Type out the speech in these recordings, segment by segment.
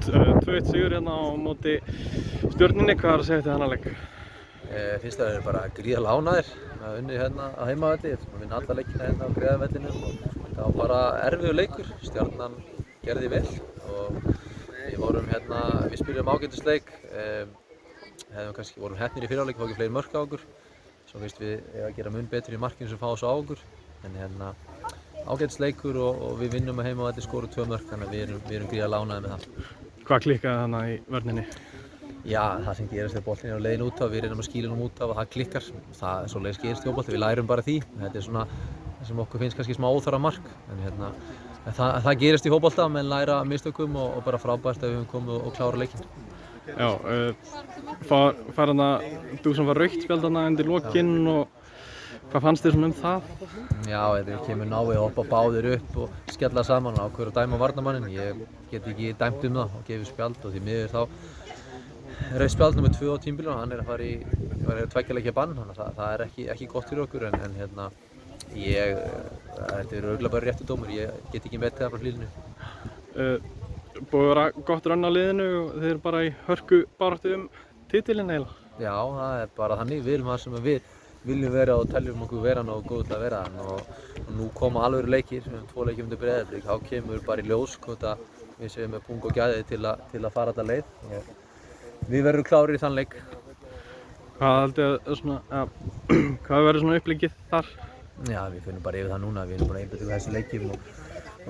2-1 sigur hérna á móti Stjörnunni, hvað er að segja eftir þennan leik? Finnst það eru bara gríðarlega ánægðir að unni hérna á heimavelli, við vinna alla leikina hérna á Breiðavellinum og það var bara erfiður leikur, Stjarnan gerði vel og við spiluðum ágætisleik, vorum heppnir í fyrri hálfleik, fá ekki fleiri mörk á okkur, svo finnst við að gera mun betur í markinu sem fá svo á okkur, en ágætisleikur og við vinnum að heimavelli, skorum 2 mörk, þannig að við erum gríðarlega ánægðir með það. Hvað klikkaði þarna í vörninni? Já, það sem gerist þegar boltinn er á leiðin út af, við reynum að skýla honum út af og það klikkar. Það er svoleiðis gerist í fótbolta, við lærum bara því. Þetta er svona það sem okkur finnst kannski smá óþarfa mark. En það gerist í fótbolta, menn læra af mistökum og bara frábært að við höfum komið og klárað leikinn. Já, fær þarna Dusan var rautt spjald þarna undir lokinn og hvað fannst þér svona það? Já, þegar kemur návið að hoppa báðir upp og skella saman og ákveður að dæma varnarmanninn. Ég get ekki dæmt það og gefið spjald og því miður þá rautt spjald nr. 2 á tímabilinu og hann er að fara í 2 leikja bann, þannig að það er ekki gott fyrir okkur en þetta er örugglega bara réttur dómur, ég get ekki metið það frá hlýðinu. Búið að vera gott rönn á liðinu og þeir eru bara í hörku baráttu titilinn eiginlega? Já, það er bara þannig, við erum það sem við viljum vera og teljum okkur vera og góð til að vera og nú koma alvöru leikir, við höfum 2 leikir undir Breiðablik, þá kemur bara í ljós hvort að við séum með pung og gæði til að fara alla leið. Við verðum klárir í þann leik. Hvað verður svona uppleggið þar? Já, við finnum bara yfir það núna, við erum bara einbeitt yfir þessu leikjum og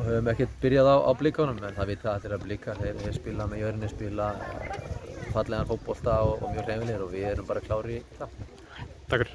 höfum ekkert byrjað á blikunum, en það vita allir að Blikar, þeir spila með jörðinni, spila fallegan fótbolta og mjög hreyfilegir og við erum bara klárir í það. Takk fyrir.